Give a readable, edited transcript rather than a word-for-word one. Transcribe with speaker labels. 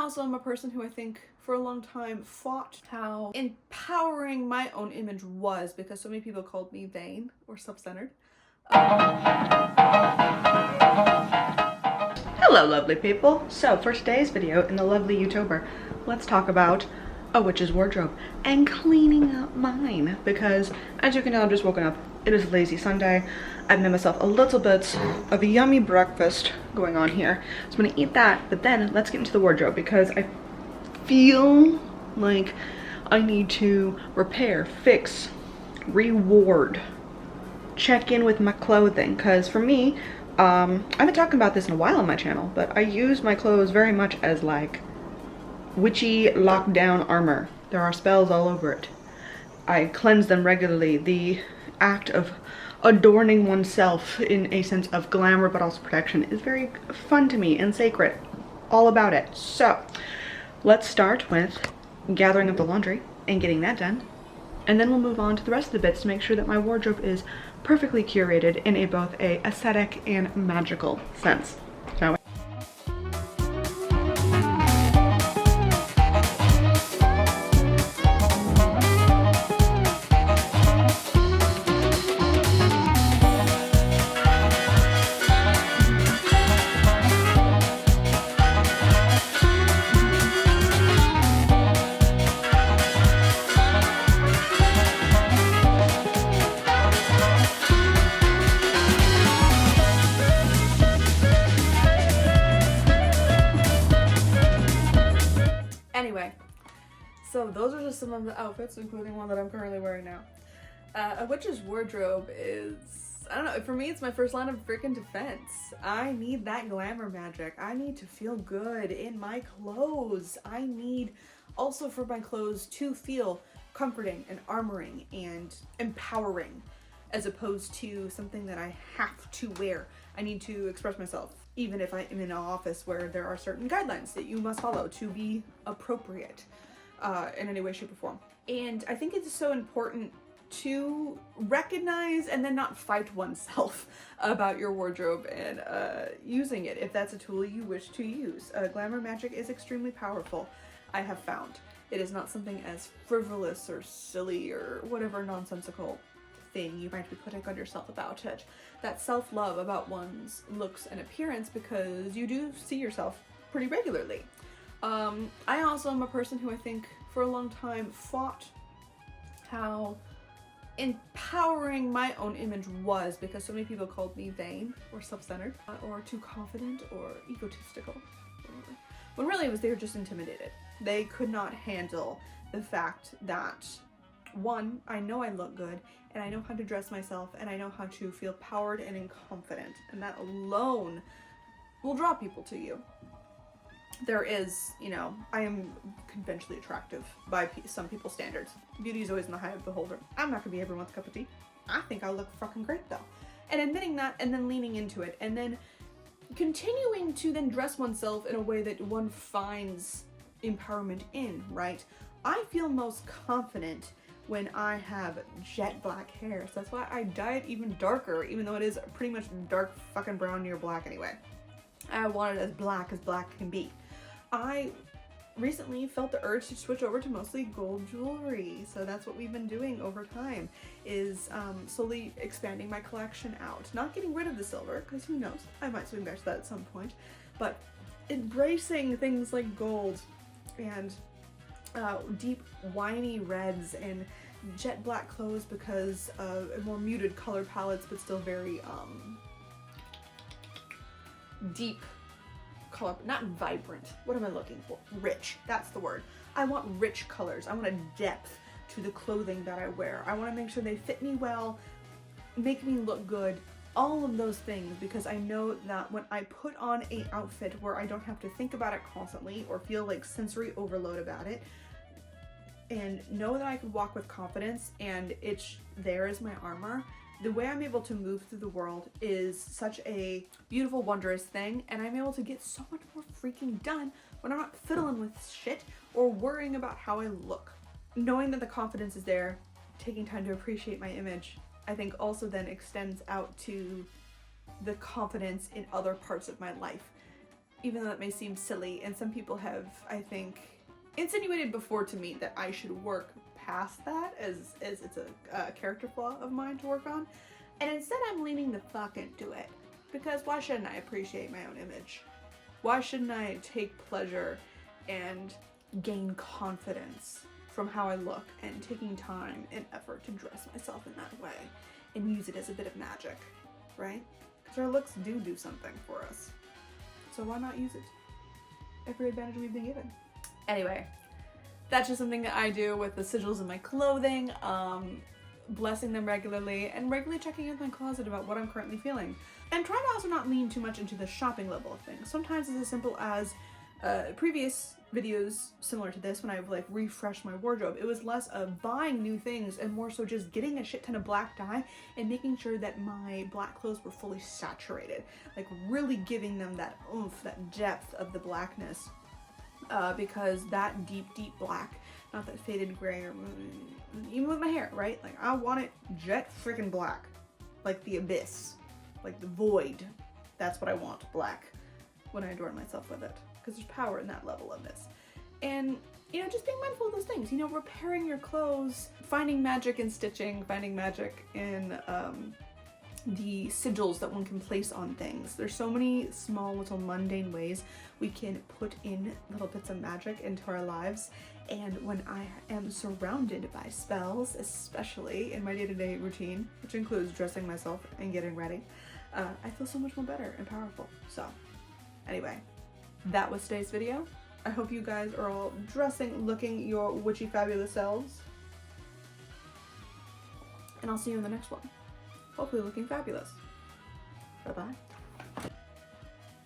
Speaker 1: also am a person who I think for a long time fought how empowering my own image was, because so many people called me vain or self-centered.
Speaker 2: Hello lovely people. So for today's video in the lovely YouTuber, let's talk about a witch's wardrobe and cleaning up mine, because as you can tell, I've just woken up. It is lazy Sunday. I've made myself a little bit of a yummy breakfast going on here, so I'm gonna eat that, but then let's get into the wardrobe because I feel like I need to repair, fix, reward, check in with my clothing, because for me, I've been talking about this in a while on my channel, but I use my clothes very much as like witchy lockdown armor. There are spells all over it. I cleanse them regularly. The act of adorning oneself in a sense of glamour but also protection is very fun to me and sacred. All about it. So let's start with gathering up the laundry and getting that done, and then we'll move on to the rest of the bits to make sure that my wardrobe is perfectly curated in both a aesthetic and magical sense. Shall we?
Speaker 1: Anyway, so those are just some of the outfits, including one that I'm currently wearing now. A witch's wardrobe is, I don't know, for me it's my first line of freaking defense. I need that glamour magic. I need to feel good in my clothes. I need also for my clothes to feel comforting and armoring and empowering, as opposed to something that I have to wear. I need to express myself, even if I am in an office where there are certain guidelines that you must follow to be appropriate in any way, shape, or form. And I think it's so important to recognize and then not fight oneself about your wardrobe and using it if that's a tool you wish to use. Glamour magic is extremely powerful, I have found. It is not something as frivolous or silly or whatever nonsensical thing you might be putting on yourself about it. That self-love about one's looks and appearance, because you do see yourself pretty regularly. I also am a person who I think for a long time fought how empowering my own image was, because so many people called me vain or self-centered or too confident or egotistical, when really it was they were just intimidated. They could not handle the fact that, one, I know I look good and I know how to dress myself and I know how to feel powered and confident, and that alone will draw people to you. There is, you know, I am conventionally attractive by some people's standards. Beauty is always in the eye of the beholder. I'm not gonna be everyone's cup of tea. I think I look fucking great though. And admitting that and then leaning into it and then continuing to then dress oneself in a way that one finds empowerment in, right? I feel most confident when I have jet black hair. So that's why I dye it even darker, even though it is pretty much dark fucking brown near black anyway. I want it as black can be. I recently felt the urge to switch over to mostly gold jewelry. So that's what we've been doing over time, is slowly expanding my collection out. Not getting rid of the silver, because who knows, I might swing back to that at some point, but embracing things like gold and deep winey reds and jet black clothes, because of more muted color palettes but still very deep color, not vibrant. What am I looking for? Rich, that's the word. I want rich colors. I want a depth to the clothing that I wear. I want to make sure they fit me well, make me look good, all of those things, because I know that when I put on an outfit where I don't have to think about it constantly or feel like sensory overload about it, and know that I can walk with confidence and it's there as my armor, the way I'm able to move through the world is such a beautiful, wondrous thing, and I'm able to get so much more freaking done when I'm not fiddling with shit or worrying about how I look. Knowing that the confidence is there, taking time to appreciate my image, I think also then extends out to the confidence in other parts of my life. even though that may seem silly, and some people have, I think, insinuated before to me that I should work past that as it's a character flaw of mine to work on. And instead I'm leaning the fuck into it. Because why shouldn't I appreciate my own image? Why shouldn't I take pleasure and gain confidence from how I look and taking time and effort to dress myself in that way and use it as a bit of magic, right? Because our looks do something for us. So why not use it? Every advantage we've been given. Anyway, that's just something that I do with the sigils in my clothing, blessing them regularly, and regularly checking in my closet about what I'm currently feeling. And trying to also not lean too much into the shopping level of things. Sometimes it's as simple as previous videos similar to this when I've like refreshed my wardrobe. It was less of buying new things and more so just getting a shit ton of black dye and making sure that my black clothes were fully saturated. Like really giving them that oomph, that depth of the blackness. Because that deep black, not that faded gray or even with my hair, right? Like I want it jet freaking black, like the abyss, like the void. That's what I want, black, when I adorn myself with it, because there's power in that level of this. And you know, just being mindful of those things, you know, repairing your clothes, finding magic in stitching, finding magic in the sigils that one can place on things. There's so many small little mundane ways we can put in little bits of magic into our lives, and when I am surrounded by spells, especially in my day-to-day routine, which includes dressing myself and getting ready, I feel so much more better and powerful. So anyway, that was today's video. I hope you guys are all dressing, looking your witchy fabulous selves, and I'll see you in the next one. Hopefully looking fabulous. Bye-bye.